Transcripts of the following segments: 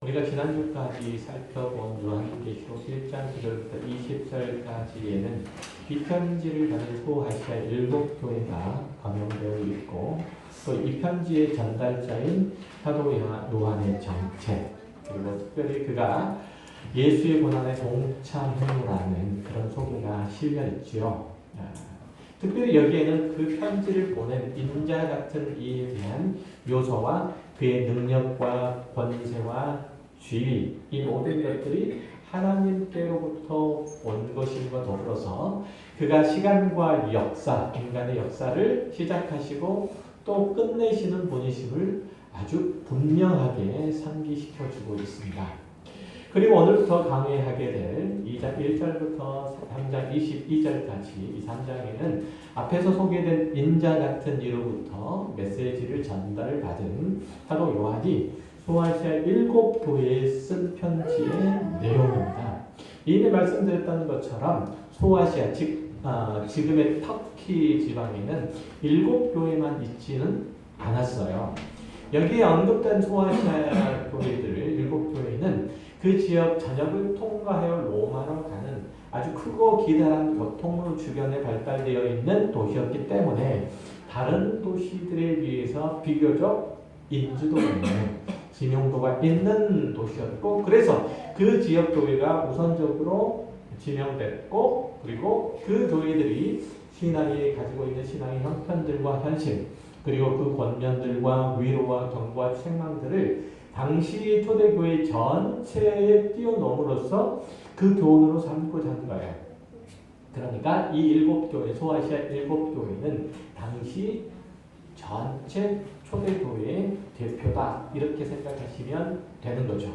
우리가 지난주까지 살펴본 요한계시록 1장 9절부터 20절까지에는 이 편지를 받은 소아시아 7교회가 거명되어 있고, 또 이 편지의 전달자인 사도 요한의 정체, 그리고 특별히 그가 예수의 고난에 동참했노라는 그런 소개가 실려있죠. 특별히 여기에는 그 편지를 보낸 인자 같은 이에 대한 묘사와 그의 능력과 권세와 지위, 이 모든 것들이 하나님께로부터 온 것임과 더불어서 그가 시간과 역사, 인간의 역사를 시작하시고 또 끝내시는 분이심을 아주 분명하게 상기시켜주고 있습니다. 그리고 오늘부터 강의하게 될 2장 1절부터 3장 22절까지 이 3장에는 앞에서 소개된 인자 같은 이로부터 메시지를 전달을 받은 사도 요한이 소아시아 7교회에 쓴 편지의 내용입니다. 이미 말씀드렸던 것처럼 소아시아, 지금의 터키 지방에는 7교회만 있지는 않았어요. 여기에 언급된 소아시아 교회들 7교회는 그 지역 전역을 통과하여 로마로 가는 아주 크고 기다란 교통로 주변에 발달되어 있는 도시였기 때문에 다른 도시들에 비해서 비교적 인지도 있는 지명도가 있는 도시였고, 그래서 그 지역 교회가 우선적으로 지명됐고, 그리고 그 교회들이 신앙이 가지고 있는 신앙의 형편들과 현실, 그리고 그 권면들과 위로와 경고와 책망들을 당시 초대교회 전체에 뛰어넘음으로써 그 교훈으로 삼고자 하는 거예요. 그러니까 이 7교회, 소아시아 7교회는 당시 전체 초대교회의 대표다, 이렇게 생각하시면 되는 거죠.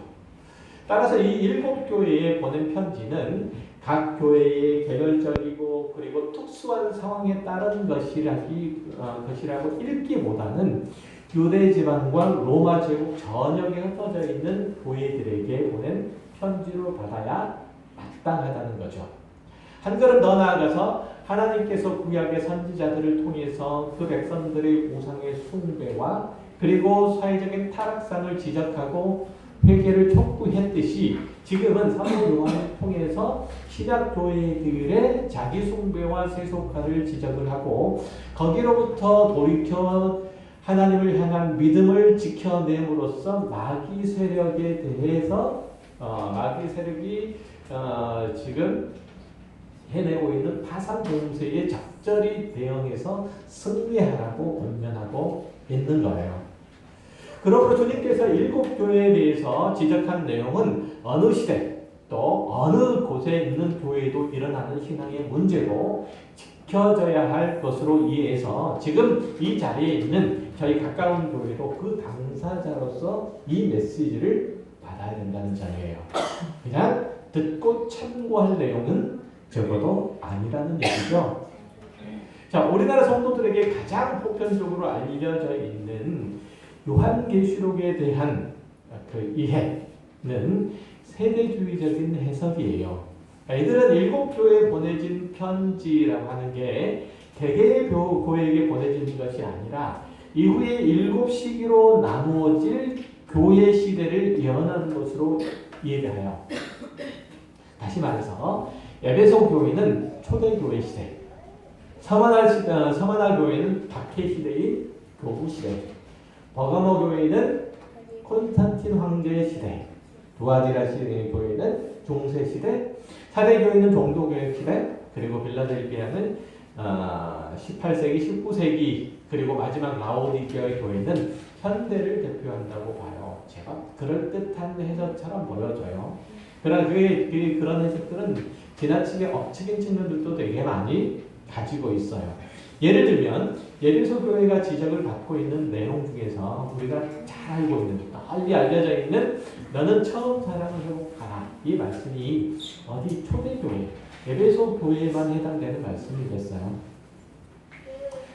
따라서 이 7교회에 보낸 편지는 각 교회의 개별적이고 그리고 특수한 상황에 따른 것이라고 읽기보다는 유대 지방과 로마 제국 전역에 흩어져 있는 교회들에게 보낸 편지로 받아야 마땅하다는 거죠. 한 걸음 더 나아가서 하나님께서 구약의 선지자들을 통해서 그 백성들의 우상의 숭배와 그리고 사회적인 타락상을 지적하고 회개를 촉구했듯이 지금은 사도 요한을 통해서 신약 교회들의 자기 숭배와 세속화를 지적을 하고 거기로부터 돌이켜 하나님을 향한 믿음을 지켜냄으로써 마귀 세력에 대해서 마귀 세력이 지금 해내고 있는 파산 공세에 적절히 대응해서 승리하라고 권면하고 있는 거예요. 그러므로 주님께서 7교회에 대해서 지적한 내용은 어느 시대 또 어느 곳에 있는 교회도 일어나는 신앙의 문제로 지켜져야 할 것으로 이해해서 지금 이 자리에 있는 저희 가까운 교회도 그 당사자로서 이 메시지를 받아야 된다는 점이에요. 그냥 듣고 참고할 내용은 적어도 아니라는 얘기죠. 자, 우리나라 성도들에게 가장 보편적으로 알려져 있는 요한계시록에 대한 그 이해는 세대주의적인 해석이에요. 이들은 7교회에 보내진 편지라고 하는 게 개개의 교회에게 보내진 것이 아니라 이후에 7시기로 나누어질 교회 시대를 예언하는 것으로 이해해요. 다시 말해서 에베소 교회는 초대교회 시대, 서머나 교회는 박해 시대인 교부 시대, 버가모 교회는 콘스탄틴 황제 시대, 두아디라 교회는 중세 시대, 사대 교회는 종교교회 시대, 그리고 빌라델피아는 18세기, 19세기, 그리고 마지막 라오디게아 교회는 현대를 대표한다고 봐요. 제가 그럴듯한 해석처럼 보여져요. 그러나 그런 해석들은 지나치게 억측인 측면들도 되게 많이 가지고 있어요. 예를 들면 예배소 교회가 지적을 받고 있는 내용 중에서 우리가 잘 알고 있는, 널리 알려져 있는 너는 처음 사랑을 회복하라, 이 말씀이 어디 초대교회, 에베소 교회에만 해당되는 말씀이겠어요.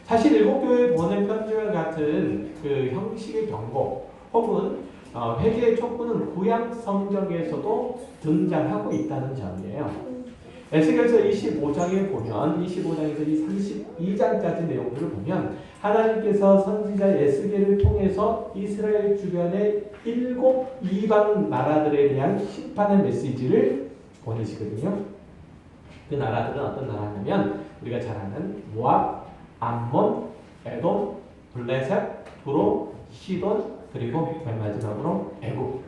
사실 7교회에 보낸 편지와 같은 그 형식의 경고 혹은 회개의 촉구는 구약 성경에서도 등장하고 있다는 점이에요. 에스겔서 25장에 보면 25장에서 이 32장까지 내용들을 보면 하나님께서 선지자 에스겔을 통해서 이스라엘 주변의 7 이방 나라들에 대한 심판의 메시지를 보내시거든요. 그 나라들은 어떤 나라냐면 우리가 잘 아는 모압, 암몬, 에돔, 블레셋, 두로, 시돈, 그리고 맨 마지막으로 애굽.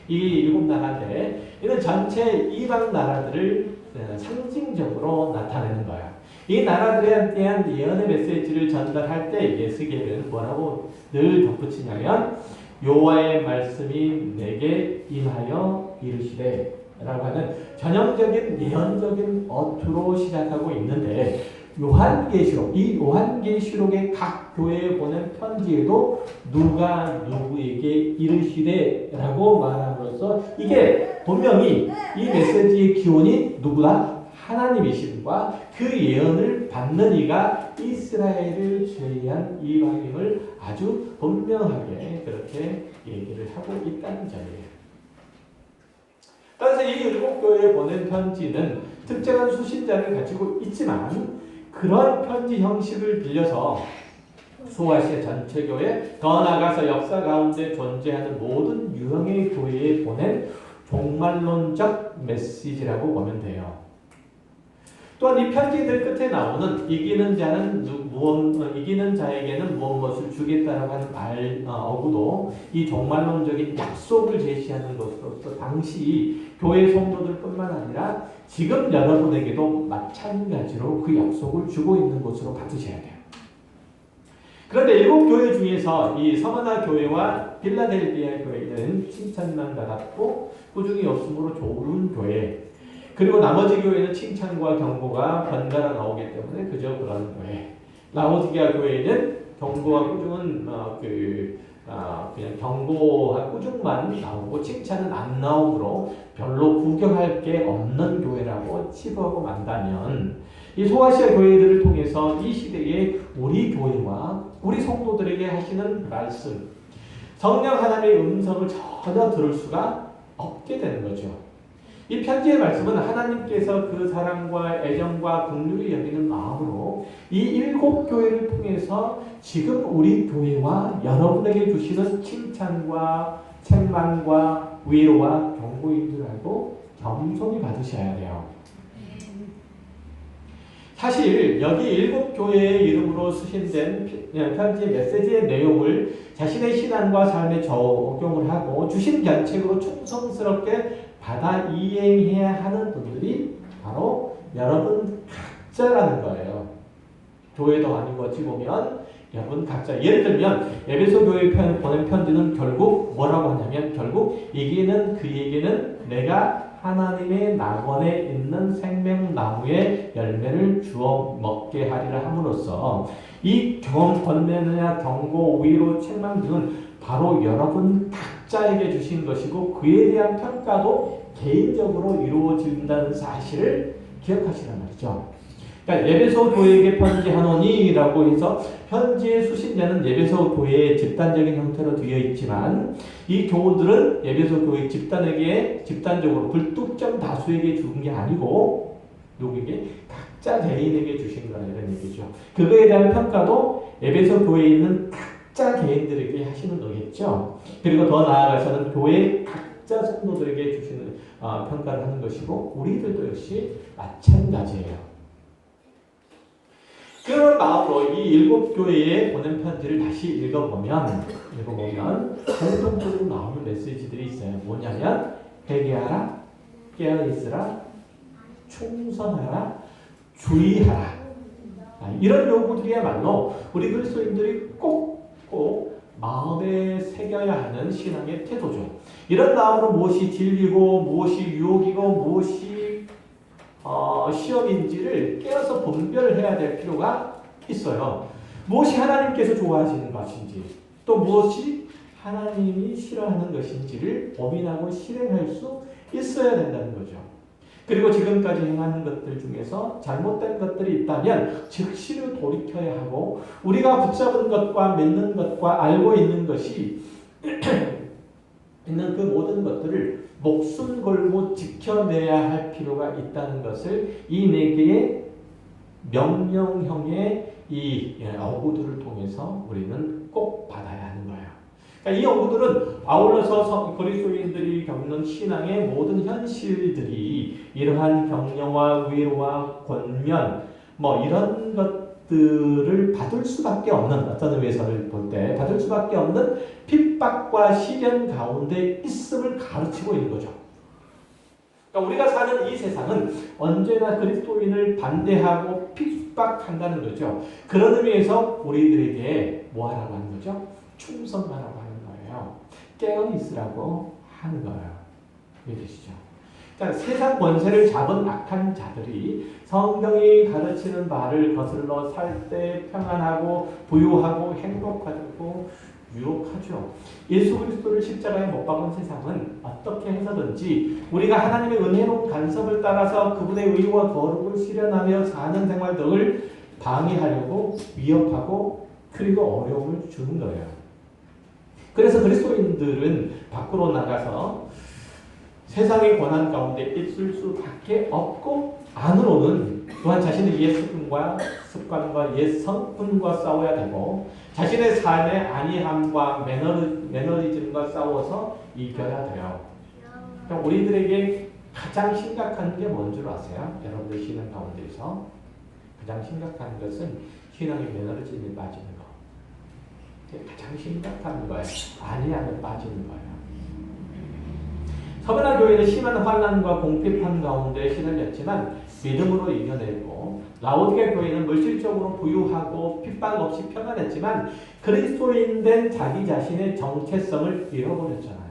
이 7 나라인데 이는 전체 이방 나라들을 상징적으로 나타내는 거야. 이 나라들에 대한 예언의 메시지를 전달할 때 에스겔은 뭐라고 늘 덧붙이냐면 여호와의 말씀이 내게 임하여 이르시되 라고 하는 전형적인 예언적인 어투로 시작하고 있는데 요한계시록, 이 요한계시록의 각 교회에 보낸 편지에도 누가 누구에게 이르시되 라고 말함으로써 이게 분명히 이 메시지의 기원이 누구다? 하나님이심과 그 예언을 받는 이가 이스라엘을 제외한 이방인을 아주 분명하게 그렇게 얘기를 하고 있다는 점이에요. 따라서 이 7 교회에 보낸 편지는 특정한 수신자를 가지고 있지만 그런 편지 형식을 빌려서 소아시아 전체 교회, 더 나아가서 역사 가운데 존재하는 모든 유형의 교회에 보낸 종말론적 메시지라고 보면 돼요. 또한 이 편지들 끝에 나오는 이기는 자에게는 무엇을 주겠다라고 하는 어구도 이 종말론적인 약속을 제시하는 것으로서 당시 교회 성도들뿐만 아니라 지금 여러분에게도 마찬가지로 그 약속을 주고 있는 것으로 받으셔야 돼요. 그런데 7 교회 중에서 이 서머나 교회와 필라델피아 교회는 칭찬만 받았고 꾸중이 없으므로 좋은 교회, 그리고 나머지 교회는 칭찬과 경고가 번갈아 나오기 때문에 그저 그런 교회. 라오디게아 교회는 경고와 꾸중은 그냥 경고와 꾸중만 나오고 칭찬은 안 나오므로 별로 구경할 게 없는 교회라고 치부하고 만다면 이 소아시아 교회들을 통해서 이 시대에 우리 교회와 우리 성도들에게 하시는 말씀, 성령 하나님의 음성을 전혀 들을 수가 없게 되는 거죠. 이 편지의 말씀은 하나님께서 그 사랑과 애정과 긍휼히 여기는 마음으로 이 7 교회를 통해서 지금 우리 교회와 여러분에게 주시는 칭찬과 책망과 위로와 경고인 줄 알고 겸손히 받으셔야 돼요. 사실 여기 7 교회의 이름으로 수신된 편지의 메시지의 내용을 자신의 신앙과 삶에 적용을 하고 주신 견책으로 충성스럽게 받아 이행해야 하는 분들이 바로 여러분 각자라는 거예요. 교회도 아니고 어찌 보면 여러분 각자. 예를 들면 에베소 교회 보낸 편지는 결국 뭐라고 하냐면 결국 그에게는 내가 하나님의 낙원에 있는 생명나무의 열매를 주어 먹게 하리라 함으로써 이 경험, 권면이나 경고, 위로, 책망 등은 바로 여러분 각자에게 주신 것이고 그에 대한 평가도 개인적으로 이루어진다는 사실을 기억하시란 말이죠. 그러니까 에베소 교회에게 편지하노니라고 해서 편지의 수신자는 에베소 교회의 집단적인 형태로 되어 있지만 이 교우들은 에베소 교회 집단에게 집단적으로 불특정 다수에게 준 게 아니고 누구에게 각자 개인에게 주신 거라 이런 얘기죠. 그거에 대한 평가도 에베소 교회에 있는 각자 개인들에게 하시는 거겠죠. 그리고 더 나아가서는 교회 각자 성도들에게 주시는 평가를 하는 것이고 우리들도 역시 마찬가지예요. 그런 마음으로 이 7 교회에 보낸 편지를 다시 읽어보면 공통적으로 나오는 메시지들이 있어요. 뭐냐면 회개하라, 깨어있으라, 충성하라, 주의하라. 이런 요구들이야말로 우리 그리스도인들이 꼭 마음에 새겨야 하는 신앙의 태도죠. 이런 마음으로 무엇이 진리고 무엇이 유혹이고 무엇이 시험인지를 깨어서 분별해야 될 필요가 있어요. 무엇이 하나님께서 좋아하시는 것인지 또 무엇이 하나님이 싫어하는 것인지를 고민하고 실행할 수 있어야 된다는 거죠. 그리고 지금까지 행하는 것들 중에서 잘못된 것들이 있다면 즉시로 돌이켜야 하고 우리가 붙잡은 것과 믿는 것과 알고 있는 것이 있는 그 모든 것들을 목숨 걸고 지켜내야 할 필요가 있다는 것을 이 네 개의 명령형의 이 어구들을 통해서 우리는 꼭 받아야 하는 거예요. 그러니까 이 어구들은 아울러서 그리스도인들이 겪는 신앙의 모든 현실들이 이러한 격려와 위로와 권면 뭐 이런 것들을 받을 수밖에 없는, 어떤 의미에서를 볼 때 받을 수밖에 없는 핍박과 시련 가운데 있음을 가르치고 있는 거죠. 그러니까 우리가 사는 이 세상은 언제나 그리스도인을 반대하고 핍박한다는 거죠. 그런 의미에서 우리들에게 뭐 하라고 하는 거죠? 충성하라고 하는 거예요. 깨어 있으라고 하는 거예요. 이해되시죠? 그러니까 세상 권세를 잡은 악한 자들이 성경이 가르치는 바를 거슬러 살 때 평안하고 부유하고 행복하고 유혹하죠. 예수 그리스도를 십자가에 못 박은 세상은 어떻게 해서든지 우리가 하나님의 은혜로운 간섭을 따라서 그분의 의와 거룩을 실현하며 사는 생활 등을 방해하려고 위협하고 그리고 어려움을 주는 거예요. 그래서 그리스도인들은 밖으로 나가서 세상의 권한 가운데 있을 수밖에 없고 안으로는 또한 자신의 옛 습관과 옛 성품과 싸워야 되고 자신의 삶의 안이함과 매너리즘과 싸워서 이겨야 돼요. 그러니까 우리들에게 가장 심각한 게 뭔 줄 아세요? 여러분들 신앙 가운데서 가장 심각한 것은 신앙의 매너리즘에 빠지는 거. 가장 심각한 거예요. 안이함에 빠지는 거예요. 서변화 교회는 심한 환난과 공핍한 가운데 시달렸지만 믿음으로 이겨냈고 라오디게 교회는 물질적으로 부유하고 핍박 없이 평안했지만 그리스도인 된 자기 자신의 정체성을 잃어버렸잖아요.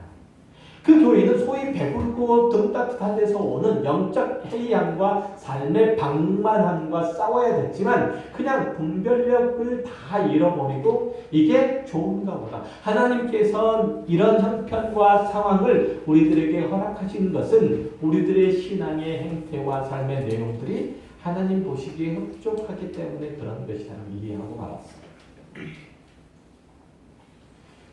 그 교회는 소위 배불고 등 따뜻한 데서 오는 영적 해이함과 삶의 방만함과 싸워야 됐지만 그냥 분별력을 다 잃어버리고 이게 좋은가 보다. 하나님께서 이런 형편과 상황을 우리들에게 허락하신 것은 우리들의 신앙의 행태와 삶의 내용들이 하나님 보시기에 흡족하기 때문에 그런 것이라고 이해하고 말았습니다.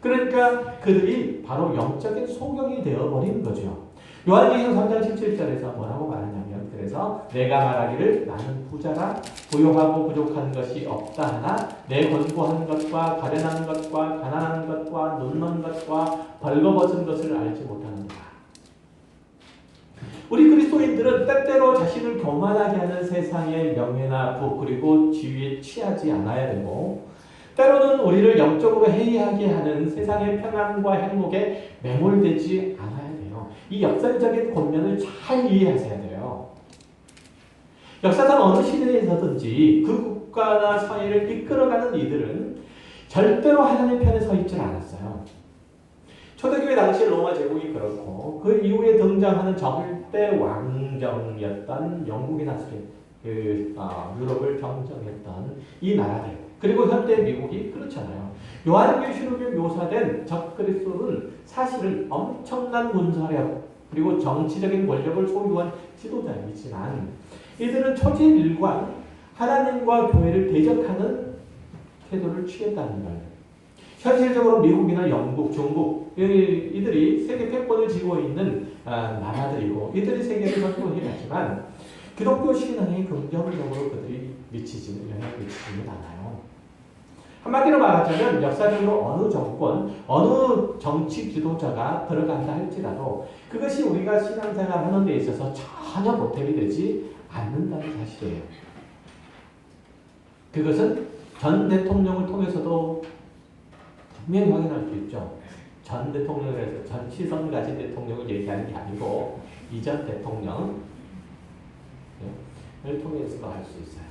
그러니까 그들이 바로 영적인 소경이 되어버린 거죠. 요한계시록 3장 17절에서 뭐라고 말하냐면 그래서 내가 말하기를 나는 부자라 부요하고 부족한 것이 없다 하나 내 권고한 것과 가련한 것과 가난한 것과 눈먼 것과 벌거벗은 것을 알지 못하는구나. 우리 그리스도인들은 때때로 자신을 교만하게 하는 세상의 명예나 부 그리고 지위에 취하지 않아야 되고 때로는 우리를 영적으로 해이하게 하는 세상의 평안과 행복에 매몰되지 않아야 돼요. 이 역사적인 권면을 잘 이해하셔야 돼요. 역사상 어느 시대에서든지 그 국가나 사회를 이끌어가는 이들은 절대로 하나님 편에 서 있지 않았어요. 초대교회 당시 로마 제국이 그렇고 그 이후에 등장하는 절대 왕정이었던 영국이 나스린 유럽을 경정했던 이 나라들 그리고 현대 미국이 그렇잖아요. 요한계시록에 묘사된 적그리스도는 사실은 엄청난 군사력 그리고 정치적인 권력을 소유한 지도자이지만 이들은 초지일관 하나님과 교회를 대적하는 태도를 취했다는 거예요. 현실적으로 미국이나 영국, 중국 이들이 세계 패권을 쥐고 있는 나라들이고 이들이 세계를 선도해야지만 기독교 신앙에 긍정적으로 그들이 영향을 미치지는 않아요. 한마디로 말하자면 역사적으로 어느 정권, 어느 정치 지도자가 들어간다 할지라도 그것이 우리가 신앙생활 하는 데 있어서 전혀 보탬이 되지 않는다는 사실이에요. 그것은 전 대통령을 통해서도 분명히 확인할 수 있죠. 전 대통령에서 전치성 가진 대통령을 얘기하는 게 아니고 이전 대통령을 통해서도 알 수 있어요.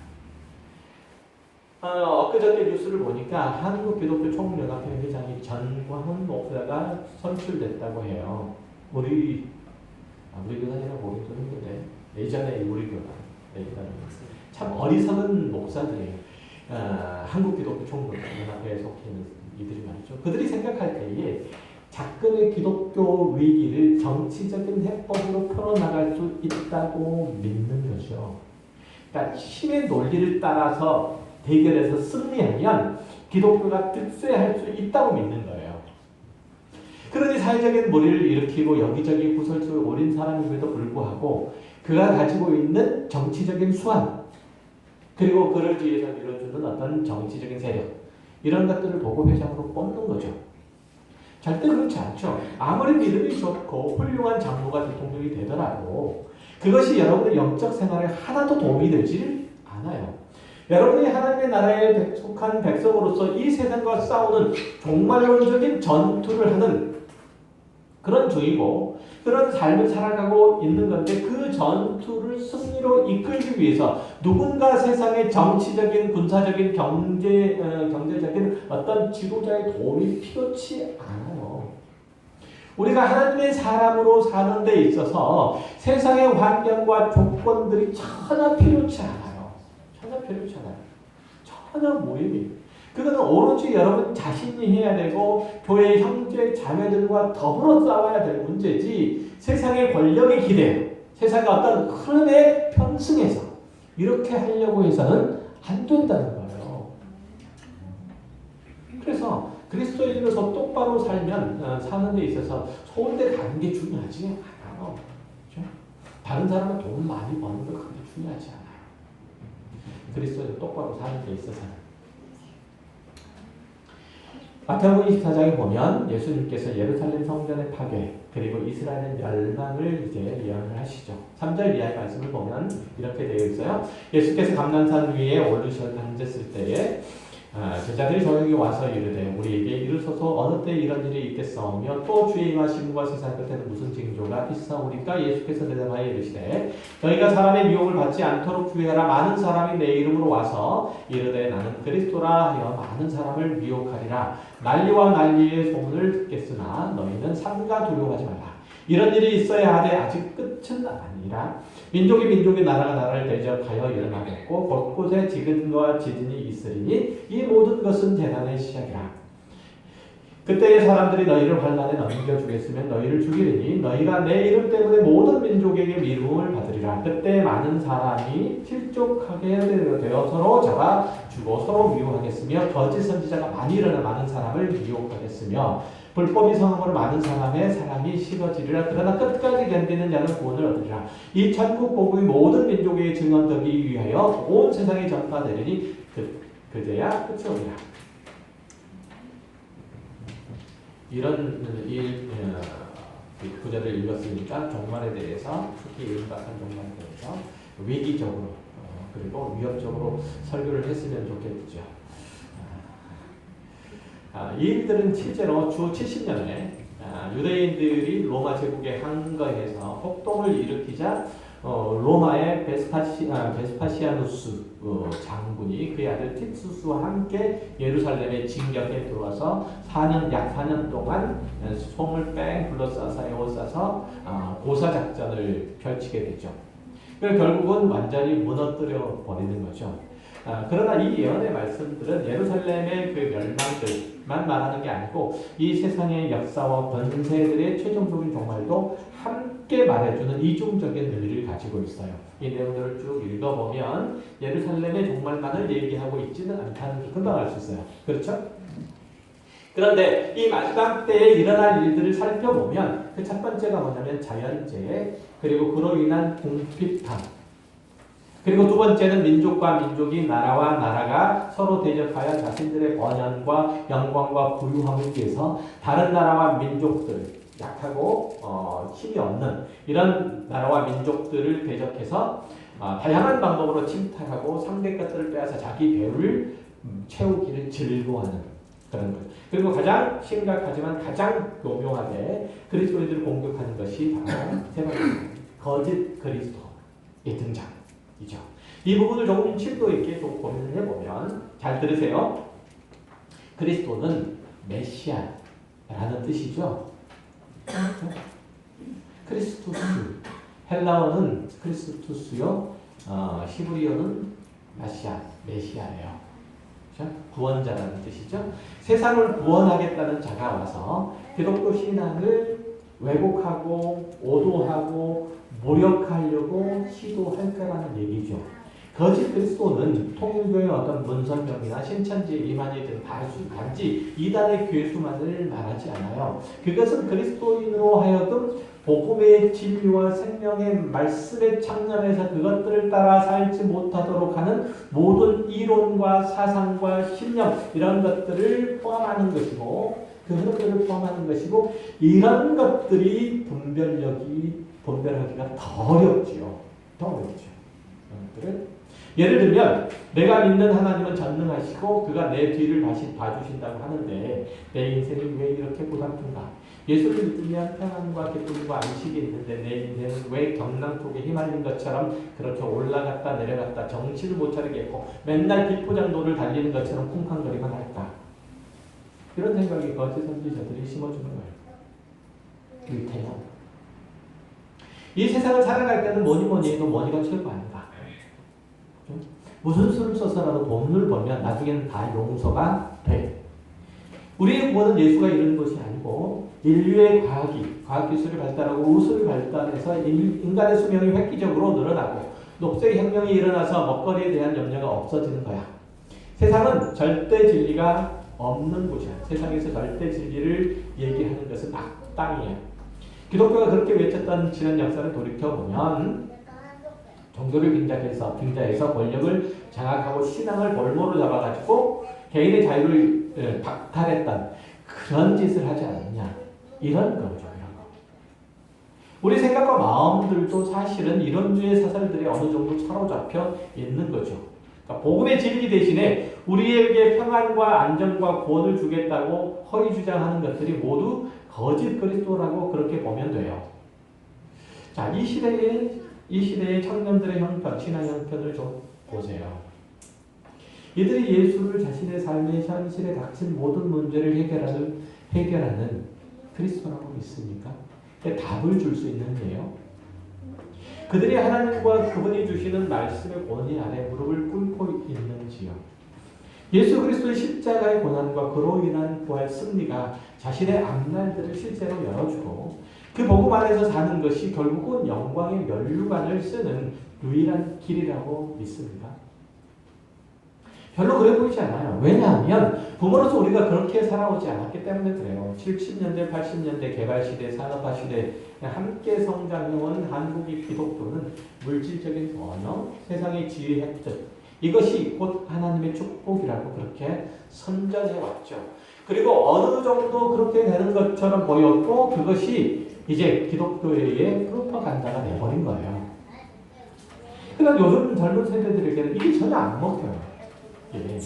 엊그저께 뉴스를 보니까 한국기독교총연합회 회장이 전광훈 목사가 선출됐다고 해요. 우리 교단이라고 보기도 힘든데 예전에 우리 교단 참 어리석은 목사들이에요. 한국기독교총연합회에 속해 있는 이들이 말이죠. 그들이 생각할 때에 작금의 기독교 위기를 정치적인 해법으로 풀어나갈 수 있다고 믿는 거죠. 그러니까 힘의 논리를 따라서 대결에서 승리하면 기독교가 득세할 수 있다고 믿는 거예요. 그러니 사회적인 물의를 일으키고 여기저기 구설수에 오린 사람임에도 불구하고 그가 가지고 있는 정치적인 수완 그리고 그를 뒤에서 밀어주는 어떤 정치적인 세력 이런 것들을 보고 회장으로 뽑는 거죠. 절대 그렇지 않죠. 아무리 믿음이 좋고 훌륭한 장로가 대통령이 되더라도 그것이 여러분의 영적 생활에 하나도 도움이 되지 않아요. 여러분이 하나님의 나라에 속한 백성으로서 이 세상과 싸우는 종말론적인 전투를 하는 그런 중이고 그런 삶을 살아가고 있는 건데 그 전투를 승리로 이끌기 위해서 누군가 세상의 정치적인 군사적인 경제적인 어떤 지도자의 도움이 필요치 않아요. 우리가 하나님의 사람으로 사는 데 있어서 세상의 환경과 조건들이 전혀 필요치 않아요. 전혀 필요치 않아요. 전혀 무의미. 그거는 오로지 여러분 자신이 해야 되고 교회 형제 자매들과 더불어 싸워야 될 문제지 세상의 권력에 기대, 세상의 어떤 흐름에 편승해서 이렇게 하려고 해서는 안 된다는 거예요. 그래서 그리스도인으로서 똑바로 살면 사는 데 있어서 서울대 가는 게 중요하지 않아요. 그렇죠? 다른 사람은 돈 많이 버는 거 그게 중요하지 않아요. 그리스도인으로 똑바로 사는 데 있어서는. 마태복음 24장에 보면 예수님께서 예루살렘 성전의 파괴 그리고 이스라엘의 멸망을 이제 예언을 하시죠. 3절 이하의 말씀을 보면 이렇게 되어 있어요. 예수께서 감난산 위에 앉았을 때에 제자들이 저에게 와서 이르되 우리에게 이르소서 어느 때 이런 일이 있겠사오며 또 주의 임하심과 세상 끝에는 무슨 징조가 있사오리까. 예수께서 대답하여 이르시되 너희가 사람의 미혹을 받지 않도록 주의하라. 많은 사람이 내 이름으로 와서 이르되 나는 그리스도라 하여 많은 사람을 미혹하리라. 난리와 난리의 소문을 듣겠으나 너희는 삼가 두려워하지 말라. 이런 일이 있어야 하되 아직 끝은 아니라 민족이 민족이 나라가 나라를 대적하여 일어나겠고 곳곳에 지근과 지진이 있으리니 이 모든 것은 재난의 시작이라. 그때의 사람들이 너희를 환난에 넘겨주겠으면 너희를 죽이리니 너희가 내 이름 때문에 모든 민족에게 미움을 받으리라. 그때 많은 사람이 실족하게 되어 서로 잡아 주고 서로 미워하겠으며 거짓 선지자가 많이 일어나 많은 사람을 미혹하겠으며 불법이 성함으로 많은 사람의 사랑이 식어지리라. 그러나 끝까지 견디는 자는 구원을 얻으리라. 이 천국 복음이 모든 민족에게 증언되기 위하여 온 세상에 전파되리니 그제야 끝이 오리라. 이런 구절을 읽었으니까 종말에 대해서 특히 임박한 종말에 대해서 위기적으로 그리고 위협적으로 설교를 했으면 좋겠죠. 이 일들은 실제로 주 70년에 유대인들이 로마 제국의 한거에서 폭동을 일으키자 로마의 베스파시아누스 장군이 그의 아들 틱수스와 함께 예루살렘에 진격해 들어와서 약 4년 동안 솜을 뺑 둘러싸서 에워싸서 고사작전을 펼치게 되죠. 결국은 완전히 무너뜨려 버리는 거죠. 그러나 이 예언의 말씀들은 예루살렘의 그 멸망들만 말하는 게 아니고 이 세상의 역사와 권세들의 최종적인 종말도 함께 말해주는 이중적인 의미를 가지고 있어요. 이 내용들을 쭉 읽어보면 예루살렘의 종말만을 얘기하고 있지는 않다는 걸 금방 알 수 있어요. 그렇죠? 그런데 이 마지막 때에 일어날 일들을 살펴보면 그 첫 번째가 뭐냐면 자연재해 그리고 그로 인한 궁핍함 그리고 두 번째는 민족과 민족이 나라와 나라가 서로 대적하여 자신들의 번영과 영광과 부유함을 위해서 다른 나라와 민족들, 약하고 힘이 없는 이런 나라와 민족들을 대적해서 다양한 방법으로 침탈하고 상대 것들을 빼앗아 자기 배를 채우기를 즐거워하는 그런 것. 그리고 가장 심각하지만 가장 교묘하게 그리스도인들을 공격하는 것이 바로 세 번째 거짓 그리스도의 등장. 이죠. 이 부분을 조금 심도 있게 좀 고민을 해보면 잘 들으세요. 그리스도는 메시아라는 뜻이죠. 크리스투스 헬라어는 크리스투스요. 히브리어는 메시아예요. 그렇죠? 구원자라는 뜻이죠. 세상을 구원하겠다는 자가 와서 기독교 신앙을 왜곡하고 오도하고 모욕하려고 시도할 거라는 얘기죠. 거짓 그리스도는 통일교의 어떤 문선명이나 신천지 이만희 등 단지 이단의 괴수만을 말하지 않아요. 그것은 그리스도인으로 하여금 복음의 진리와 생명의 말씀에 창념해서 그것들을 따라 살지 못하도록 하는 모든 이론과 사상과 신념 이런 것들을 포함하는 것이고 그 흐름들을 포함하는 것이고 이런 것들이 분별하기가 더 어렵지요. 더 어렵죠. 예를 들면 내가 믿는 하나님은 전능하시고 그가 내 뒤를 다시 봐주신다고 하는데 내 인생이 왜 이렇게 고달픈가? 예수를 믿으면 평안과 기쁨과 안식이 있는데 내 인생은 왜 경랑 속에 휘말린 것처럼 그렇게 올라갔다 내려갔다 정신을 못 차리겠고 맨날 비포장도를 달리는 것처럼 쿵쾅거리만 할까? 이런 생각이 거짓 선지자들이 심어주는 거예요. 위태형. 이 세상을 살아갈 때는 뭐니 해도 머니가 최고 아닌가? 무슨 수를 써서라도 돈을 벌면 나중에는 다 용서가 돼. 우리의 구원은 예수가 이루는 것이 아니고 인류의 과학기술이 발달하고 우수를 발달해서 인간의 수명이 획기적으로 늘어나고 녹색혁명이 일어나서 먹거리에 대한 염려가 없어지는 거야. 세상은 절대 진리가 없는 곳이야. 세상에서 절대 진리를 얘기하는 것은 악당이야. 기독교가 그렇게 외쳤던 지난 역사를 돌이켜보면 종교를 빙자해서 권력을 장악하고 신앙을 볼모로 잡아가지고 개인의 자유를 박탈했던 그런 짓을 하지 않느냐. 이런 거죠. 이런 거. 우리 생각과 마음들도 사실은 이런 류의 사설들이 어느 정도 사로잡혀 있는 거죠. 그러니까 복음의 진리 대신에 우리에게 평안과 안정과 구원을 주겠다고 허위 주장하는 것들이 모두 거짓 그리스도라고 그렇게 보면 돼요. 자, 이 시대의 청년들의 형편, 신앙 형편을 좀 보세요. 이들이 예수를 자신의 삶의 현실에 닥친 모든 문제를 해결하는 그리스도라고 믿습니까? 답을 줄 수 있는데요. 그들이 하나님과 그분이 주시는 말씀의 권위 아래 무릎을 꿇고 있는지요. 예수 그리스도의 십자가의 고난과 그로 인한 부활 승리가 자신의 앞날들을 실제로 열어주고 그 복음 안에서 사는 것이 결국은 영광의 면류관을 쓰는 유일한 길이라고 믿습니다. 별로 그래 보이지 않아요. 왜냐하면 부모로서 우리가 그렇게 살아오지 않았기 때문에 그래요. 70년대, 80년대 개발시대, 산업화시대 함께 성장해온 한국의 기독교는 물질적인 번영, 세상의 지위 획득 이것이 곧 하나님의 축복이라고 그렇게 선전해왔죠. 그리고 어느 정도 그렇게 되는 것처럼 보였고 그것이 이제 기독교의 프로파간다가 돼버린 거예요. 그러니까 요즘 젊은 세대들에게는 이게 전혀 안 먹혀요. 예.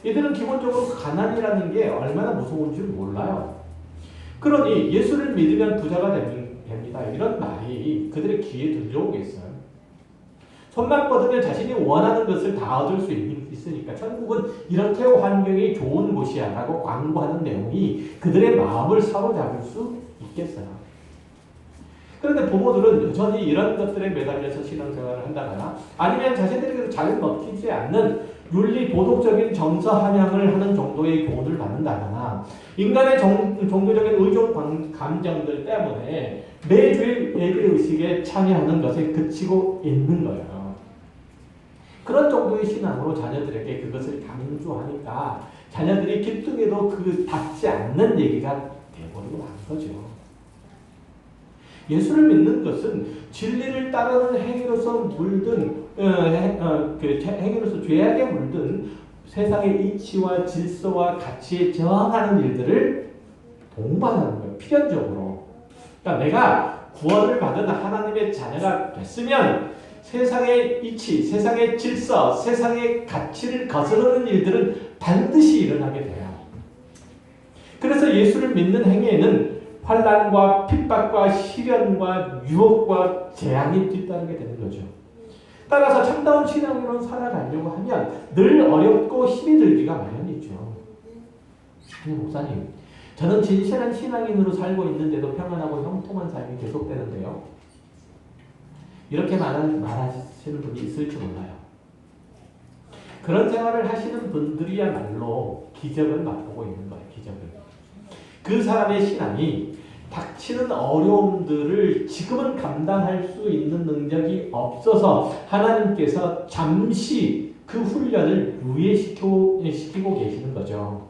이들은 기본적으로 가난이라는 게 얼마나 무서운지 몰라요. 그러니 예수를 믿으면 부자가 됩니다. 이런 말이 그들의 귀에 들려오겠어요. 손만 뻗으면 자신이 원하는 것을 다 얻을 수 있으니까 천국은 이렇게 환경이 좋은 곳이야 라고 광고하는 내용이 그들의 마음을 사로잡을 수 있겠어요. 그런데 부모들은 여전히 이런 것들에 매달려서 신앙생활을 한다거나 아니면 자신들이 잘 먹히지 않는 윤리 도덕적인 정서 함양을 하는 정도의 교훈을 받는다거나 인간의 종교적인 의존 감정들 때문에 매주일 예배의식에 참여하는 것에 그치고 있는 거예요. 그런 정도의 신앙으로 자녀들에게 그것을 강조하니까 자녀들이 기뚱해도 닿지 않는 얘기가 되어버리고 만 거죠. 예수를 믿는 것은 진리를 따르는 행위로서 물든 행위로서 죄악에 물든 세상의 이치와 질서와 가치에 저항하는 일들을 동반하는 거예요. 필연적으로. 그러니까 내가 구원을 받은 하나님의 자녀가 됐으면 세상의 이치, 세상의 질서, 세상의 가치를 거스르는 일들은 반드시 일어나게 돼요. 그래서 예수를 믿는 행위에는 환난과 핍박과 시련과 유혹과 재앙이 뒤따르게 되는 거죠. 따라서 참다운 신앙으로 살아가려고 하면 늘 어렵고 힘이 들기가 마련이죠. 아니 목사님, 저는 진실한 신앙인으로 살고 있는데도 평안하고 형통한 삶이 계속되는데요. 이렇게 말하시는 분이 있을지 몰라요. 그런 생활을 하시는 분들이야말로 기적을 맛보고 있는 거예요. 기적을. 그 사람의 신앙이 닥치는 어려움들을 지금은 감당할 수 있는 능력이 없어서 하나님께서 잠시 그 훈련을 유예시키고 계시는 거죠.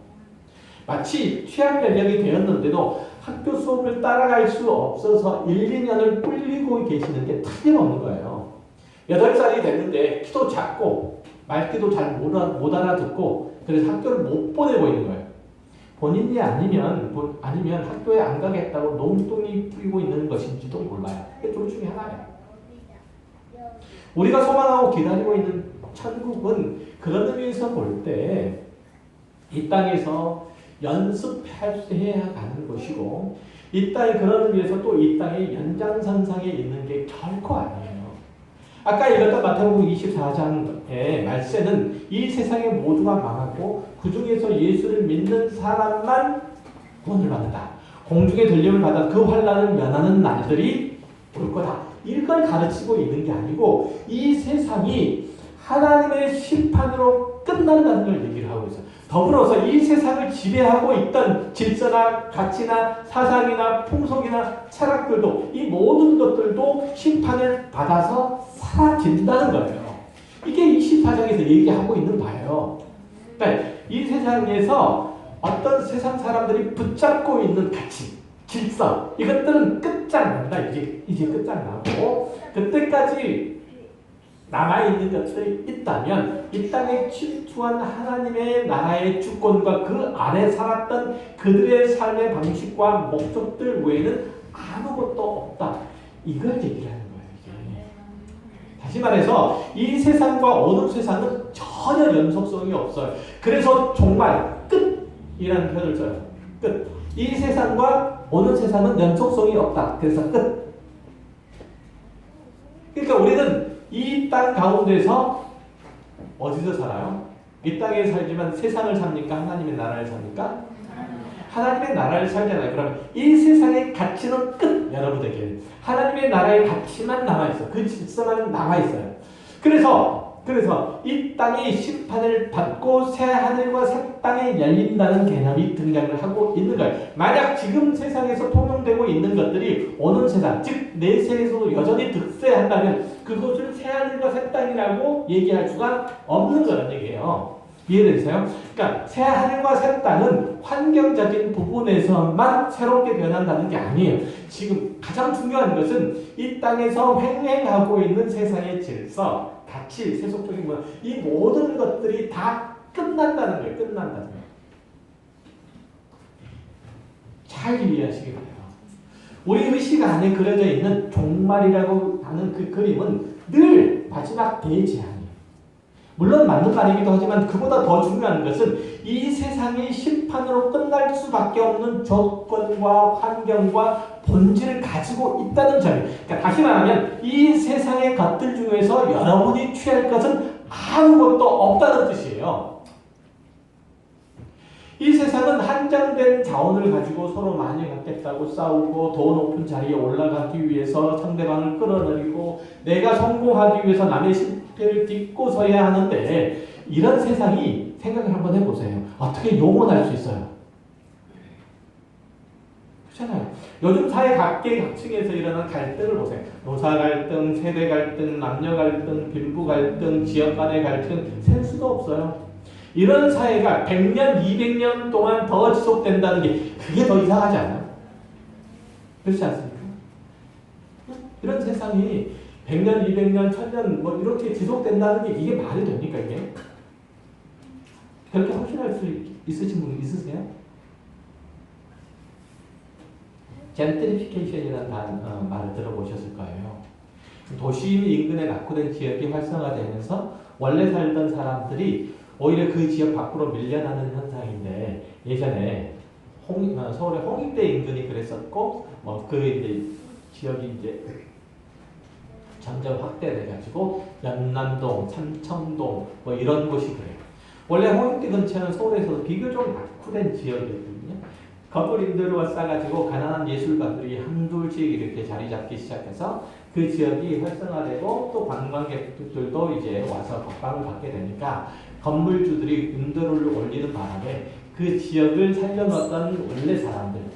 마치 취학 연령이 되었는데도 학교 수업을 따라갈 수 없어서 1, 2년을 꿀리고 계시는 게 틀림없는 거예요. 8살이 됐는데 키도 작고 말귀도 잘 못 알아듣고 그래서 학교를 못 보내고 있는 거예요. 본인이 아니면 학교에 안 가겠다고 농뚱이 뿌리고 있는 것인지도 몰라요. 이게 둘 중에 하나예요. 우리가 소망하고 기다리고 있는 천국은 그런 의미에서 볼 때 이 땅에서 연습해야 가는 것이고 이 땅에 그런 의미에서 또 이 땅의 연장선상에 있는 게 결코 아니에요. 아까 읽었던 마태복음 24장의 말세는 이 세상의 모두가 망하고 그 중에서 예수를 믿는 사람만 구원을 받는다. 공중의 들림을 받아 그 환난을 면하는 날들이 올 거다. 이걸 가르치고 있는 게 아니고 이 세상이 하나님의 심판으로 끝난다는 걸 얘기를 하고 있어요. 더불어서 이 세상을 지배하고 있던 질서나 가치나 사상이나 풍속이나 철학들도 이 모든 것들도 심판을 받아서 사라진다는 거예요. 이게 24장에서 얘기하고 있는 바예요. 그러니까 이 세상에서 어떤 세상 사람들이 붙잡고 있는 가치, 질서 이것들은 끝장난다. 이제 끝장나고 그때까지 남아있는 것들이 있다면 이 땅에 침투한 하나님의 나라의 주권과 그 아래 살았던 그들의 삶의 방식과 목적들 외에는 아무것도 없다. 이걸 얘기를 하는 거예요. 이게. 다시 말해서 이 세상과 어느 세상은 전혀 연속성이 없어요. 그래서 정말 끝이라는 표현을 써요. 끝. 이 세상과 어느 세상은 연속성이 없다. 그래서 끝. 그러니까 우리는 이 땅 가운데서 어디서 살아요? 이 땅에 살지만 세상을 삽니까? 하나님의 나라를 삽니까? 하나님의 나라를 살잖아요. 그럼 이 세상의 가치는 끝. 여러분에게 하나님의 나라의 가치만 남아있어요. 그 질서만 남아있어요. 그래서 이 땅이 심판을 받고 새 하늘과 새 땅이 열린다는 개념이 등장을 하고 있는 거예요. 만약 지금 세상에서 통용되고 있는 것들이 오는 세상, 즉 내세에서도 여전히 득세한다면 그것을 새 하늘과 새 땅이라고 얘기할 수가 없는 거란 얘기예요. 이해되세요? 그러니까 새 하늘과 새 땅은 환경적인 부분에서만 새롭게 변한다는 게 아니에요. 지금 가장 중요한 것은 이 땅에서 횡행하고 있는 세상의 질서, 가치, 세속적인 문화, 이 모든 것들이 다 끝난다는 거예요. 끝난다는 거예요. 잘 이해하시기 바라요. 우리 의식 안에 그려져 있는 종말이라고 하는 그 그림은 늘 마지막 대재앙이에요. 물론 맞는 말이기도 하지만 그보다 더 중요한 것은 이 세상이 심판으로 끝날 수밖에 없는 조건과 환경과 본질을 가지고 있다는 점이에요. 그러니까 다시 말하면 이 세상의 것들 중에서 여러분이 취할 것은 아무것도 없다는 뜻이에요. 이 세상은 한정된 자원을 가지고 서로 많이 갖겠다고 싸우고 더 높은 자리에 올라가기 위해서 상대방을 끌어내리고 내가 성공하기 위해서 남의 실패를 딛고 서야 하는데 이런 세상이 생각을 한번 해보세요. 어떻게 영원할 수 있어요? 그렇잖아요. 요즘 사회 각계각층에서 일어나는 갈등을 보세요. 노사 갈등, 세대 갈등, 남녀 갈등, 빈부 갈등, 지역 간의 갈등 셀 수도 없어요. 이런 사회가 100년, 200년 동안 더 지속된다는 게 그게 더 이상하지 않아요? 그렇지 않습니까? 이런 세상이 100년, 200년, 1000년 뭐 이렇게 지속된다는 게 이게 말이 됩니까 이게? 그렇게 확신할 수 있으신 분 있으세요? 젠트리피케이션이라는 말을 들어보셨을 거예요. 도심 인근에 낙후된 지역이 활성화되면서 원래 살던 사람들이 오히려 그 지역 밖으로 밀려나는 현상인데 예전에 서울의 홍익대 인근이 그랬었고 그 이제 지역이 이제 점점 확대돼가지고 연남동, 삼청동 뭐 이런 곳이 그래요. 원래 홍익대 근처는 서울에서도 비교적 낙후된 지역이었거든요. 건물 임대료가 싸가지고 가난한 예술가들이 한둘씩 이렇게 자리 잡기 시작해서 그 지역이 활성화되고 또 관광객들도 이제 와서 각방을 받게 되니까 건물주들이 임대료를 올리는 바람에 그 지역을 살려놨던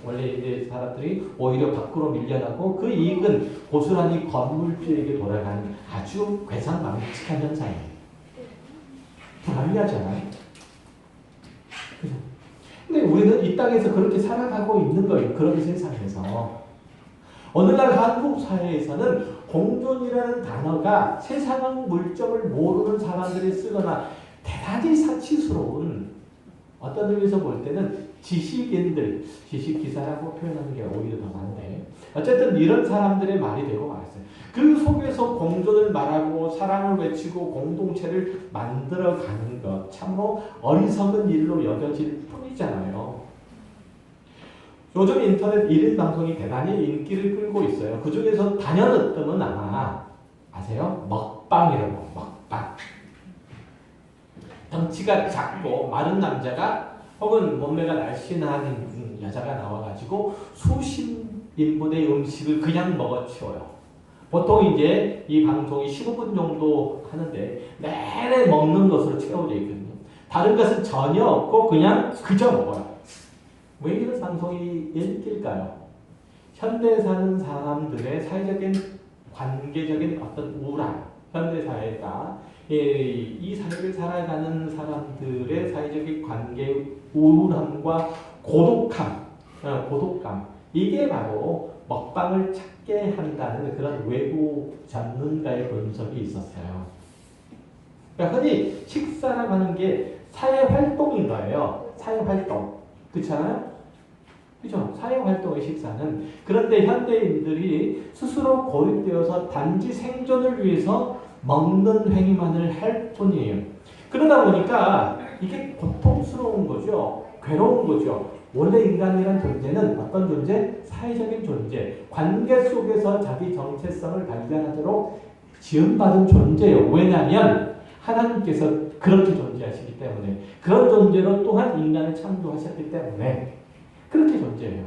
원래 이제 사람들이 오히려 밖으로 밀려나고 그 이익은 고스란히 건물주에게 돌아가는 아주 괴상망측한 현상이에요. 불합리하잖아요. 그죠? 근데 우리는 이 땅에서 그렇게 살아가고 있는 거예요. 그런 세상에서. 오늘날 한국 사회에서는 공존이라는 단어가 세상 물정을 모르는 사람들이 쓰거나 대단히 사치스러운 어떤 의미에서 볼 때는 지식인들, 지식기사라고 표현하는 게 오히려 더 많은데 어쨌든 이런 사람들의 말이 되고 말았어요. 그 속에서 공존을 말하고 사랑을 외치고 공동체를 만들어가는 것 참으로 어리석은 일로 여겨질 뿐이잖아요. 요즘 인터넷 1인 방송이 대단히 인기를 끌고 있어요. 그 중에서 단연어뜸은 아마 아세요? 먹방이라고. 먹방. 덩치가 작고 마른 남자가 혹은 몸매가 날씬한 여자가 나와가지고 수십 인분의 음식을 그냥 먹어치워요. 보통 이제 이 방송이 15분 정도 하는데 내내 먹는 것으로 채워져 있거든요. 다른 것은 전혀 없고 그냥 그저 먹어요. 왜 이런 방송이 인기일까요? 현대에 사는 사람들의 사회적인 관계적인 어떤 우울함, 현대사회가 이 사회를 살아가는 사람들의 사회적인 관계 우울함과 고독감 이게 바로 먹방을 찾게 한다는 그런 외부 전문가의 분석이 있었어요. 그러니까 흔히 식사라고 하는 게 사회활동인 거예요. 사회활동. 그렇잖아요? 그죠? 사회활동의 식사는. 그런데 현대인들이 스스로 고립되어서 단지 생존을 위해서 먹는 행위만을 할 뿐이에요. 그러다 보니까 이게 고통스러운 거죠. 괴로운 거죠. 원래 인간이란 존재는 어떤 존재? 사회적인 존재. 관계 속에서 자기 정체성을 발견하도록 지음받은 존재예요. 왜냐하면 하나님께서 그렇게 존재하시기 때문에 그런 존재로 또한 인간을 창조하셨기 때문에 그렇게 존재해요.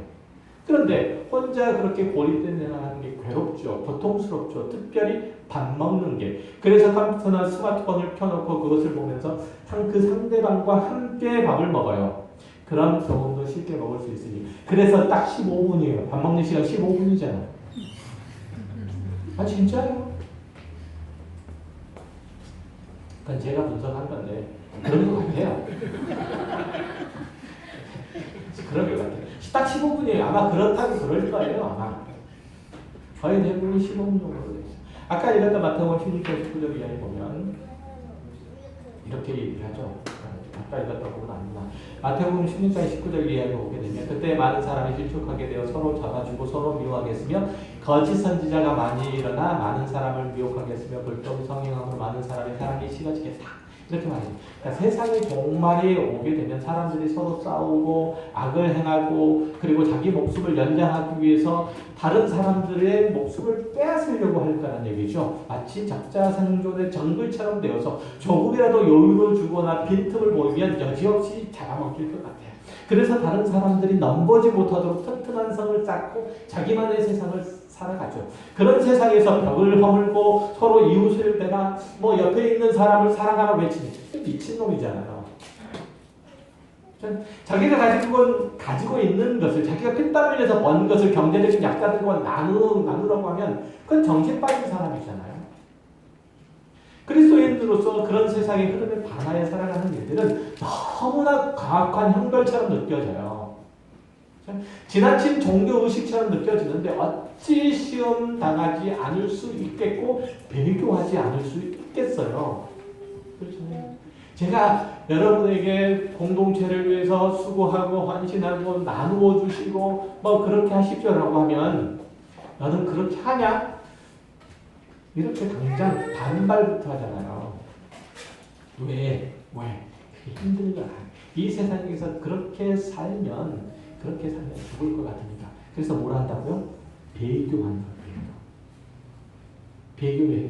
그런데 혼자 그렇게 고립된 생활하는 게 괴롭죠. 고통스럽죠. 특별히 밥 먹는 게. 그래서 컴퓨터나 스마트폰을 켜놓고 그것을 보면서 그 상대방과 함께 밥을 먹어요. 그럼 조금 더 쉽게 먹을 수 있으니. 그래서 딱 15분이에요. 밥 먹는 시간 15분이잖아요. 아 진짜요? 그건 제가 분석한 건데 그런 것 같아요. 그런 것 같아요. 딱 15분이에요. 아마 그렇다고 그럴 거예요. 아마. 거의 대부분 15분 정도 됐어요. 아까 읽었던 마태복음 16장 19절 이하에 보면 이렇게 얘기하죠. 아까 읽었던 부분 아니구나. 마태복음 16장 19절 이하에 보게 되면 그때 많은 사람이 실족하게 되어 서로 잡아주고 서로 미워하겠으며 거짓 선지자가 많이 일어나 많은 사람을 미혹하겠으며 불법 성행함으로 많은 사람의 사랑이 식어지겠다. 이렇게 말해요. 그러니까 세상의 종말이 오게 되면 사람들이 서로 싸우고 악을 행하고 그리고 자기 목숨을 연장하기 위해서 다른 사람들의 목숨을 빼앗으려고 할 거라는 얘기죠. 마치 적자 생존의 정글처럼 되어서 조금이라도 여유를 주거나 빈틈을 보이면 여지없이 잡아먹힐 것 같아요. 그래서 다른 사람들이 넘보지 못하도록 튼튼한 성을 쌓고 자기만의 세상을 살아가죠. 그런 세상에서 벽을 허물고 서로 이웃을 대라 뭐 옆에 있는 사람을 사랑하라 외치니 미친놈이잖아요. 자기가 가지고 있는 것을 자기가 피땀 흘려서 번 것을 경제적인 약자들과 나누라고 하면 그건 정신 빠진 사람이잖아요. 그리스도인으로서 그런 세상의 흐름에 반하여 살아가는 일들은 너무나 과학한 형벌처럼 느껴져요. 지나친 종교의식처럼 느껴지는데 어찌 시험 당하지 않을 수 있겠고 배교하지 않을 수 있겠어요. 그렇죠. 제가 여러분에게 공동체를 위해서 수고하고 헌신하고 나누어 주시고 뭐 그렇게 하십시오라고 하면 너는 그렇게 하냐? 이렇게 당장 반발부터 하잖아요. 왜? 힘든 거야. 이 세상에서 그렇게 살면 죽을 것 같으니까. 그래서 뭘 한다고요? 배교하는 거예요. 배교를 해요.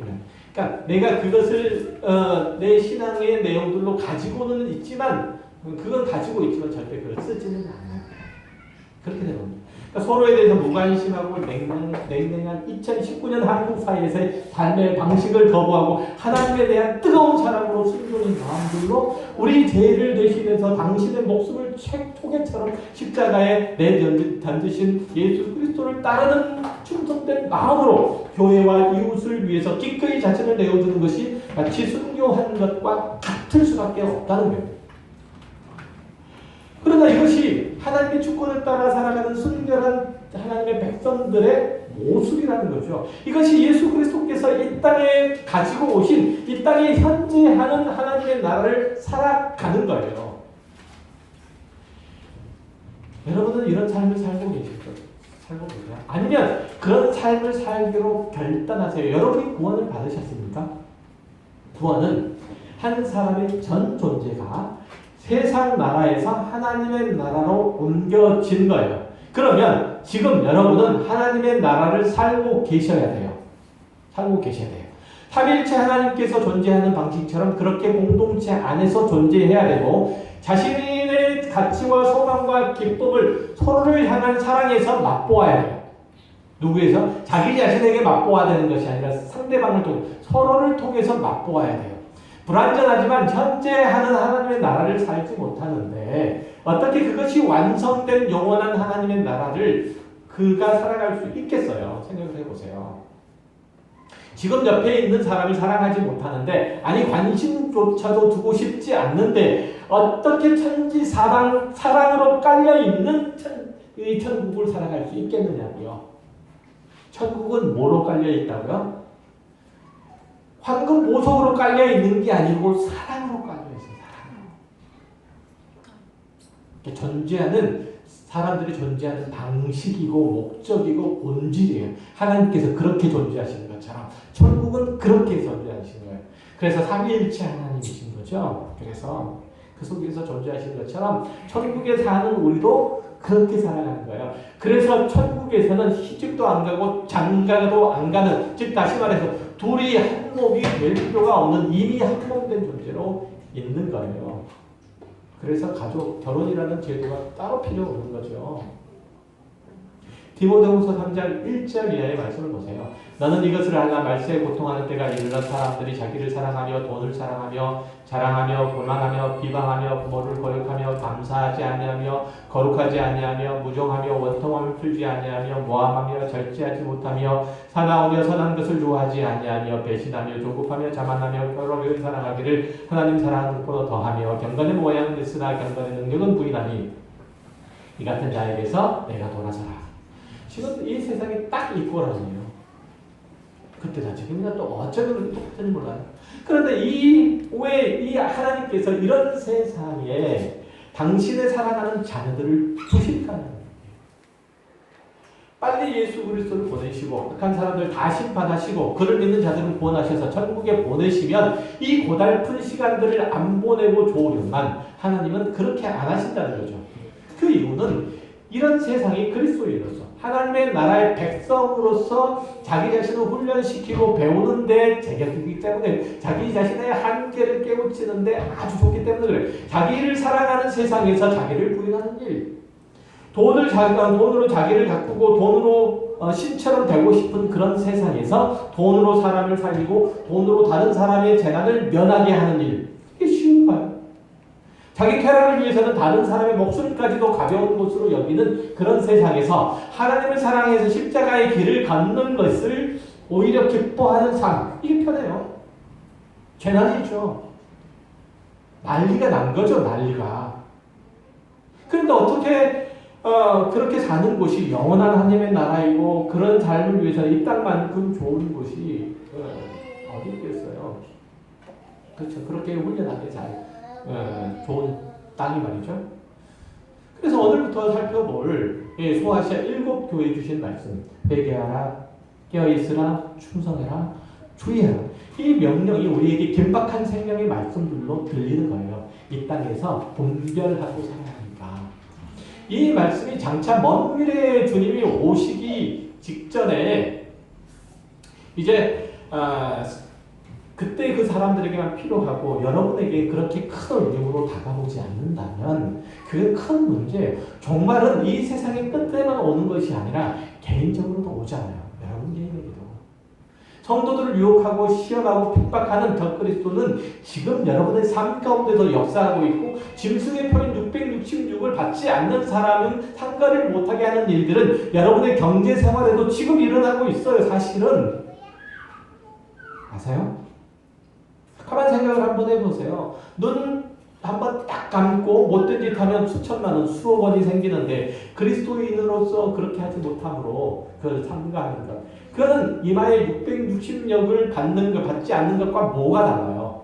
그러니까 내가 그것을 내 신앙의 내용들로 가지고는 있지만 그건 가지고 있지만 절대 그걸 쓰지는 않아요. 그렇게 되는 겁니다. 그러니까 서로에 대해서 무관심하고 냉랭한 2019년 한국 사회에서의 삶의 방식을 거부하고 하나님에 대한 뜨거운 사랑으로 순종인 마음들로 우리 죄를 대신해서 당신의 목숨을 초계처럼 십자가에 내던지신 예수 그리스도를 따르는 충성된 마음으로 교회와 이웃을 위해서 기꺼이 자신을 내어주는 것이 마치 순교하는 것과 같을 수밖에 없다는 거예요. 그러나 이것이 하나님의 주권을 따라 살아가는 순결한 하나님의 백성들의 모습이라는 거죠. 이것이 예수 그리스도께서 이 땅에 가지고 오신 이 땅에 현재하는 하나님의 나라를 살아가는 거예요. 여러분은 이런 삶을 살고 계시죠? 살고 계세요? 아니면 그런 삶을 살기로 결단하세요. 여러분이 구원을 받으셨습니까? 구원은 한 사람의 전 존재가 세상 나라에서 하나님의 나라로 옮겨진 거예요. 그러면 지금 여러분은 하나님의 나라를 살고 계셔야 돼요. 살고 계셔야 돼요. 삼위일체 하나님께서 존재하는 방식처럼 그렇게 공동체 안에서 존재해야 되고 자신의 가치와 소망과 기쁨을 서로를 향한 사랑에서 맛보아야 돼요. 누구에서? 자기 자신에게 맛보아야 되는 것이 아니라 상대방을 통해 서로를 통해서 맛보아야 돼요. 불완전하지만 현재 하는 하나님의 나라를 살지 못하는데 어떻게 그것이 완성된 영원한 하나님의 나라를 그가 살아갈 수 있겠어요? 생각을 해보세요. 지금 옆에 있는 사람을 사랑하지 못하는데 아니 관심조차도 두고 싶지 않는데 어떻게 사랑으로 깔려있는 이 천국을 살아갈 수 있겠느냐고요. 천국은 뭐로 깔려있다고요? 황금 보석으로 깔려있는 게 아니고 사랑으로 깔려있어요. 사랑으로. 존재하는 사람들이 존재하는 방식이고 목적이고 본질이에요. 하나님께서 그렇게 존재하시는 것처럼 천국은 그렇게 존재하시는 거예요. 그래서 삼위일체 하나님이신 거죠. 그래서 그 속에서 존재하시는 것처럼 천국에 사는 우리도 그렇게 살아가는 거예요. 그래서 천국에서는 시집도 안 가고 장가도 안 가는, 즉 다시 말해서 둘이 한 몸이 될 필요가 없는 이미 한 몸 된 존재로 있는 거예요. 그래서 결혼이라는 제도가 따로 필요 없는 거죠. 디모데후서 3장 1절 이하의 말씀을 보세요. 너는 이것을 알라. 말세에 고통하는 때가 이르러 사람들이 자기를 사랑하며 돈을 사랑하며 자랑하며 교만하며 비방하며 부모를 거역하며 감사하지 아니하며 거룩하지 아니하며 무정하며 원통함을 풀지 아니하며 모함하며 절제하지 못하며 사나우며 선한 것을 좋아하지 아니하며 배신하며 조급하며 자만하며 혈압을 사랑하기를 하나님 사랑하는 것보다 더하며 경건의 모양은 있으나 경건의 능력은 부인하니 이 같은 자에게서 내가 돌아서라. 지금 이 세상이 딱 이거라고요. 그때나 지금이나 또 어쩌면 똑같은지 몰라요. 그런데 왜 이 하나님께서 이런 세상에 당신의 사랑하는 자녀들을 주실까요? 빨리 예수 그리스도를 보내시고 악한 사람들 다 심판하시고 그를 믿는 자들은 구원하셔서 천국에 보내시면 이 고달픈 시간들을 안 보내고 좋으련만 하나님은 그렇게 안 하신다는 거죠. 그 이유는 이런 세상이 그리스도인으로서 하나님의 나라의 백성으로서 자기 자신을 훈련시키고 배우는 데 제격이기 때문에 자기 자신의 한계를 깨우치는 데 아주 좋기 때문에 그래요. 자기를 사랑하는 세상에서 자기를 부인하는 일, 돈으로 자기를 가꾸고 돈으로 신처럼 되고 싶은 그런 세상에서 돈으로 사람을 살리고 돈으로 다른 사람의 재난을 면하게 하는 일, 이게 쉬운가요? 자기 쾌락을 위해서는 다른 사람의 목숨까지도 가벼운 것으로 여기는 그런 세상에서 하나님을 사랑해서 십자가의 길을 걷는 것을 오히려 기뻐하는 삶, 이게 편해요. 재난이죠. 난리가 난 거죠, 난리가. 그런데 어떻게 그렇게 사는 곳이 영원한 하나님의 나라이고 그런 삶을 위해서 이 땅만큼 좋은 곳이 어디 있겠어요. 그렇죠. 그렇게 훈련하게 좋은 땅이 말이죠. 그래서 오늘부터 살펴볼 소아시아 7교회 주신 말씀, 회개하라, 깨어있으라, 충성해라, 주의하라. 이 명령이 우리에게 긴박한 생명의 말씀들로 들리는 거예요. 이 땅에서 분별하고 살아야 하니까. 이 말씀이 장차 먼 미래에 주님이 오시기 직전에 이제 그때 그 사람들에게만 필요하고 여러분에게 그렇게 큰 의미로 다가오지 않는다면 그게 큰 문제예요. 종말은 이 세상의 끝에만 오는 것이 아니라 개인적으로도 오잖아요. 여러분 개인에게도. 성도들을 유혹하고 시험하고 핍박하는 적그리스도는 지금 여러분의 삶 가운데서 역사하고 있고 짐승의 표인 666을 받지 않는 사람은 상관을 못하게 하는 일들은 여러분의 경제생활에도 지금 일어나고 있어요. 사실은. 아세요? 가만 생각을 한번 해보세요. 눈 한번 딱 감고 못된 짓 하면 수천만 원, 수억 원이 생기는데 그리스도인으로서 그렇게 하지 못함으로 그걸 삼가하는 것. 그거는 이마에 660역을 받는 것, 받지 않는 것과 뭐가 달라요?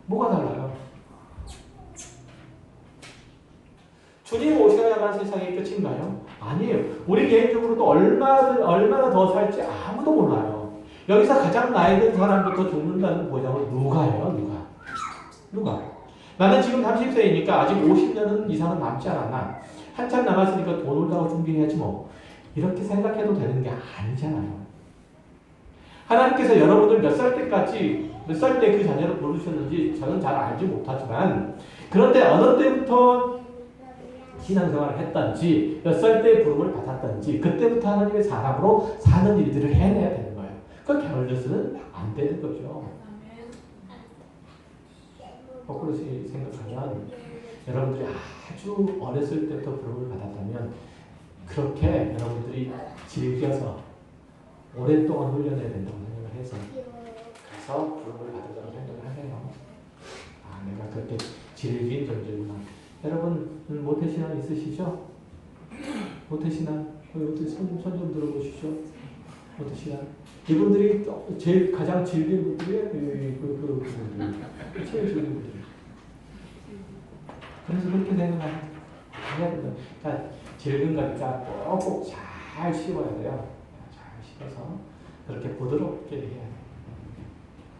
뭐가 달라요? 주님 오셔야만 세상의 끝인가요? 아니에요. 우리 개인적으로도 얼마나 더 살지 아무도 몰라요. 여기서 가장 나이 든 사람부터 죽는다는 보장을 누가 해요? 누가? 나는 지금 30세이니까 아직 50년은 이상은 남지 않았나. 한참 남았으니까 돈 올라고 준비해야지 뭐. 이렇게 생각해도 되는 게 아니잖아요. 하나님께서 여러분을 몇 살 때까지, 몇 살 때 그 자녀를 부르셨는지 저는 잘 알지 못하지만 그런데 어느 때부터 신앙생활을 했던지 몇 살 때 부름을 받았던지 그때부터 하나님의 사람으로 사는 일들을 해내야 되는 거예요. 그 게을러서는 안 되는 거죠. 거꾸로 생각하면 여러분들이 아주 어렸을 때부터 부름을 받았다면 그렇게 여러분들이 즐겨서 오랫동안 훈련해야 된다고 생각을 해서 그래서 부름을 받았다고 생각을 하세요. 아, 내가 그렇게 즐긴 존재구나. 여러분 모태신앙 있으시죠? 모태신앙 손 좀 들어보시죠. 모태신앙 이분들이 제일 가장 즐긴 분들이에요. 그분들 제일 즐긴 분들. 그래서 그렇게 생각해야 된다. 그러니까 즐긴 거니까 꼭꼭 잘 씹어야 돼요. 잘 씹어서 그렇게 부드럽게 해야 돼요.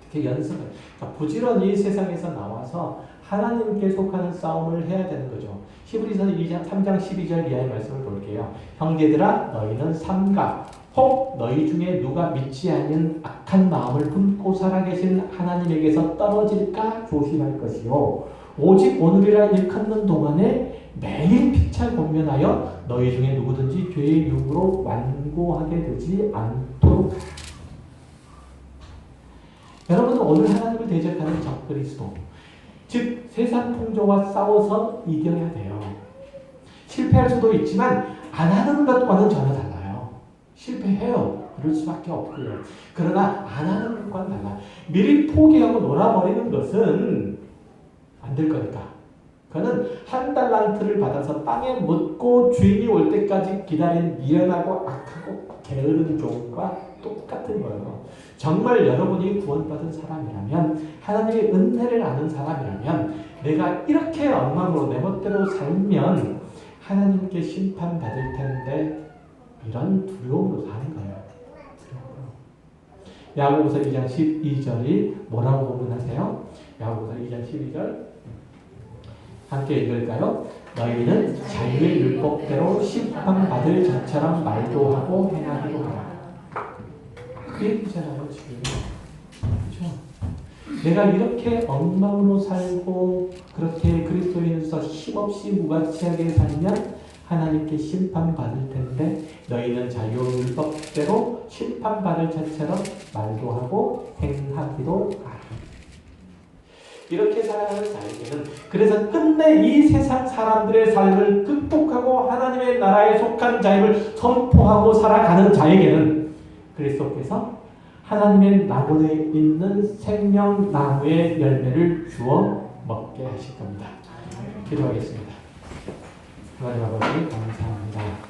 특히 연습을. 그러니까 부지런히 세상에서 나와서 하나님께 속하는 싸움을 해야 되는 거죠. 히브리서 3장 12절 이하의 말씀을 볼게요. 형제들아 너희는 삼가 혹 너희 중에 누가 믿지 않는 악한 마음을 품고 살아계신 하나님에게서 떨어질까 조심할 것이요. 오직 오늘이라 일컫는 동안에 매일 피차 권면하여 너희 중에 누구든지 죄의 유혹으로 완고하게 되지 않도록 하라. 여러분은 오늘 하나님을 대적하는 적그리스도 즉 세상 풍조와 싸워서 이겨야 돼요. 실패할 수도 있지만 안 하는 것과는 전혀 달라요. 실패해요. 그럴 수밖에 없고요. 그러나 안 하는 것과는 달라. 미리 포기하고 놀아버리는 것은 안 될 거니까. 그는 한 달란트를 받아서 땅에 묻고 주인이 올 때까지 기다린 미련하고 악하고 게으른 종과 똑같은 거예요. 정말 여러분이 구원받은 사람이라면 하나님의 은혜를 아는 사람이라면 내가 이렇게 엉망으로 내 멋대로 살면 하나님께 심판받을 텐데 이런 두려움으로 사는 거예요. 야고보서 2장 12절이 뭐라고 고문하세요? 야고보서 2장 12절 함께 읽을까요? 너희는 자유의 율법대로 심판받을 자처럼 말도 하고 행하기도 하라. 그 얘기잖아요, 지금. 그렇죠? 내가 이렇게 엉망으로 살고 그렇게 그리스도인으로서 힘없이 무가치하게 살면 하나님께 심판받을 텐데 너희는 자유율법대로 심판받을 자처럼 말도 하고 행하기도 하라. 이렇게 살아가는 자에게는 그래서 끝내 이 세상 사람들의 삶을 극복하고 하나님의 나라에 속한 자임을 선포하고 살아가는 자에게는 그리스도께서 하나님의 나무에 있는 생명나무의 열매를 주어 먹게 하실 겁니다. 기도하겠습니다. 하나님 아버지 감사합니다.